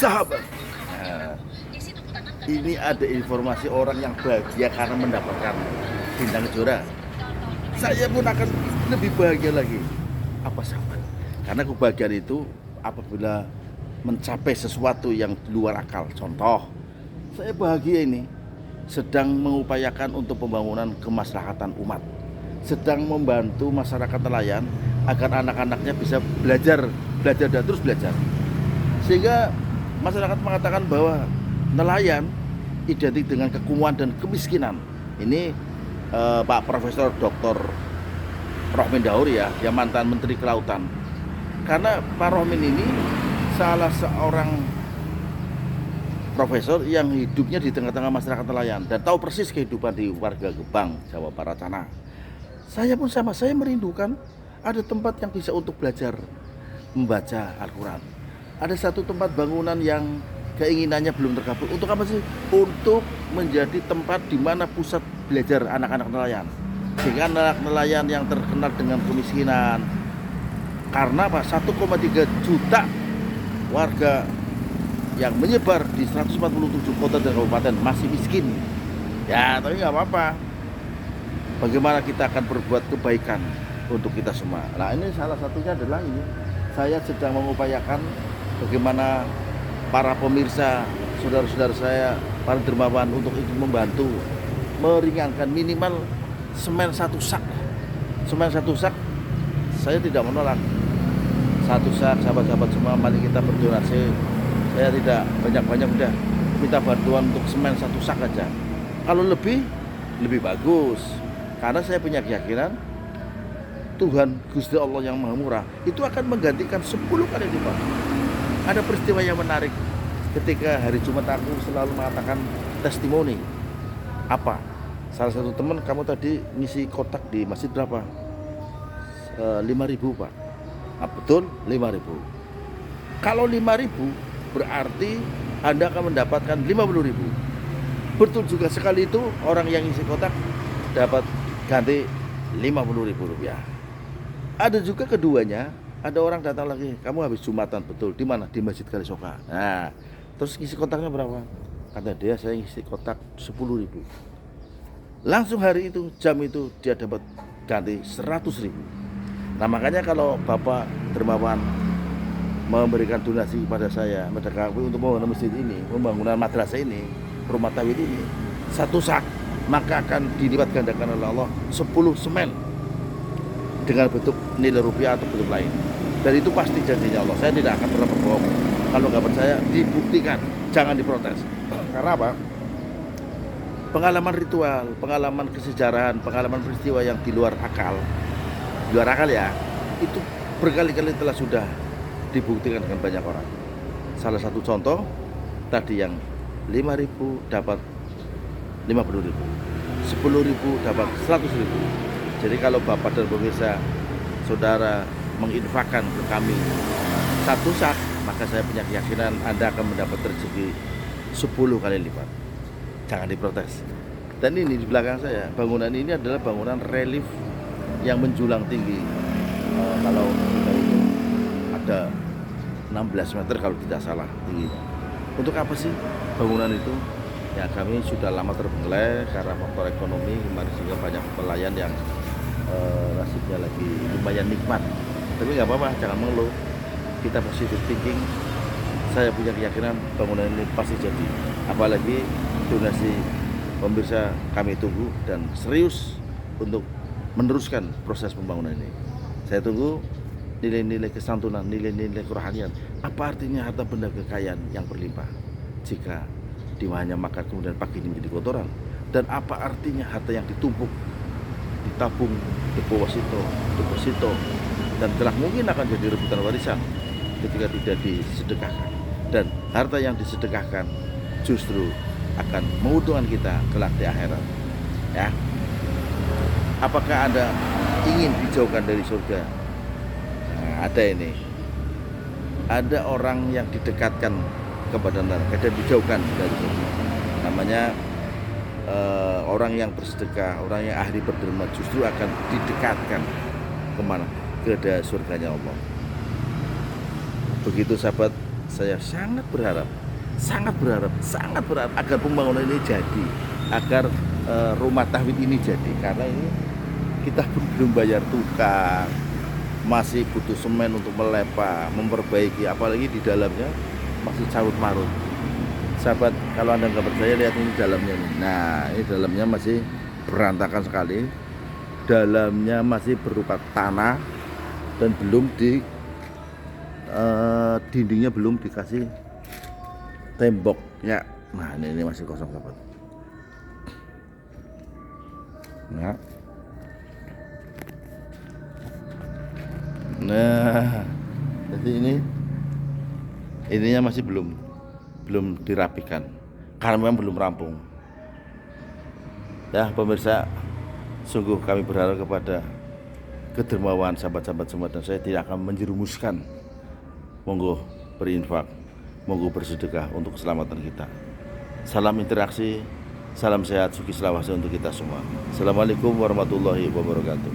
Sahabat, nah, ini ada informasi orang yang bahagia karena mendapatkan bintang kejora. Saya pun akan lebih bahagia lagi. Apa sahabat? Karena kebahagiaan itu apabila mencapai sesuatu yang di luar akal. Contoh, saya bahagia ini sedang mengupayakan untuk pembangunan kemaslahatan umat, sedang membantu masyarakat nelayan agar anak-anaknya bisa belajar dan terus belajar. Sehingga masyarakat mengatakan bahwa nelayan identik dengan kekumuan dan kemiskinan. Ini Pak Profesor Dr. Rohmin Dauri ya, yang mantan Menteri Kelautan. Karena Pak Rohmin ini salah seorang profesor yang hidupnya di tengah-tengah masyarakat nelayan dan tahu persis kehidupan di warga Gebang, Jawa Barat sana. Saya pun sama, saya merindukan ada tempat yang bisa untuk belajar membaca Al-Quran. Ada satu tempat bangunan yang keinginannya belum terkabul. Untuk apa sih? Untuk menjadi tempat di mana pusat belajar anak-anak nelayan. Sehingga anak nelayan yang terkenal dengan kemiskinan. Karena apa? 1,3 juta warga yang menyebar di 147 kota dan kabupaten masih miskin. Ya, tapi nggak apa-apa. Bagaimana kita akan berbuat kebaikan untuk kita semua. Nah, ini salah satunya adalah ini. Saya sedang mengupayakan bagaimana para pemirsa, saudara-saudara saya, para dermawan untuk ikut membantu meringankan minimal semen satu sak. Semen satu sak saya tidak menolak. Satu sak, sahabat-sahabat semua, mari kita berdonasi. Saya tidak banyak-banyak, udah minta bantuan untuk semen satu sak aja. Kalau lebih bagus. Karena saya punya keyakinan Tuhan Gusti Allah yang Maha Murah itu akan menggantikan 10 kali lipat. Ada peristiwa yang menarik ketika hari Jumat aku selalu mengatakan testimoni. Apa? Salah satu teman, kamu tadi ngisi kotak di masjid berapa? 5.000 Pak. Ah, betul, 5.000. Kalau 5.000 berarti Anda akan mendapatkan 50.000. Betul juga sekali itu, orang yang ngisi kotak dapat ganti 50.000 rupiah. Ada juga keduanya, ada orang datang lagi, kamu habis Jumatan, betul, di mana? Di Masjid Kalisoka. Nah, terus ngisi kotaknya berapa? Kata dia, saya ngisi kotak 10.000. Langsung hari itu, jam itu dia dapat ganti 100.000. Nah, makanya kalau Bapak dermawan memberikan donasi kepada saya, pada kami untuk membangun masjid ini, pembangunan madrasah ini, rumah tauhid ini, satu sak, maka akan dilipat gandakan oleh Allah 10 semen dengan bentuk nilai rupiah atau bentuk lain. Dan itu pasti janjinya Allah. Saya tidak akan pernah berbohong. Kalau nggak percaya, dibuktikan, jangan diprotes. Karena apa? Pengalaman ritual, pengalaman kesejarahan, pengalaman peristiwa yang di luar akal ya, itu berkali-kali telah sudah dibuktikan dengan banyak orang. Salah satu contoh tadi yang 5.000 dapat 50.000, 10.000 dapat 100.000. Jadi kalau Bapak dan pemirsa saudara menginfakkan ke kami satu sak, maka saya punya keyakinan Anda akan mendapat rezeki 10 kali lipat. Jangan diprotes. Dan ini di belakang saya, bangunan ini adalah bangunan relief yang menjulang tinggi. Kalau kita hitung ada 16 meter kalau tidak salah tingginya. Untuk apa sih bangunan itu? Ya, kami sudah lama terbengkalai karena faktor ekonomi kemarin, sehingga banyak pelayan yang nasibnya lagi lumayan nikmat. Tapi nggak apa-apa, jangan mengeluh. Kita positive thinking. Saya punya keyakinan bangunan ini pasti jadi. Apalagi donasi pemirsa kami tunggu dan serius untuk meneruskan proses pembangunan ini. Saya tunggu nilai-nilai kesantunan, nilai-nilai kerohanian. Apa artinya harta benda kekayaan yang berlimpah jika dimana makan kemudian paginya menjadi kotoran? Dan apa artinya harta yang ditumpuk, ditabung, deposito, dan telah mungkin akan jadi rebutan warisan ketika tidak disedekahkan. Dan harta yang disedekahkan justru akan menguntungkan kita kelak di akhirat. Ya. Apakah Anda ingin dijauhkan dari surga? Nah, ada ini. Ada orang yang didekatkan kepada neraka dan dijauhkan dari surga. Namanya orang yang bersedekah, orang yang ahli berderma justru akan didekatkan kemana? Ke surganya Allah. begitu sahabat, saya sangat berharap agar pembangunan ini jadi, agar rumah tahwid ini jadi, karena ini kita pun belum bayar tukang, masih butuh semen untuk melepa, memperbaiki, apalagi di dalamnya masih carut marut. Sahabat, kalau Anda nggak percaya, lihat ini dalamnya nih. Nah, ini dalamnya masih berantakan sekali, dalamnya masih berupa tanah dan belum di dindingnya belum dikasih tembok ya. Nah, ini masih kosong sahabat. Nah, jadi ininya masih belum dirapikan karena memang belum rampung. Ya pemirsa, sungguh kami berharap kepada kedermawan sahabat-sahabat semua, dan saya tidak akan menjerumuskan. Monggo berinfak, monggo bersedekah untuk keselamatan kita. Salam interaksi, salam sehat, suki selawase untuk kita semua. Assalamualaikum warahmatullahi wabarakatuh.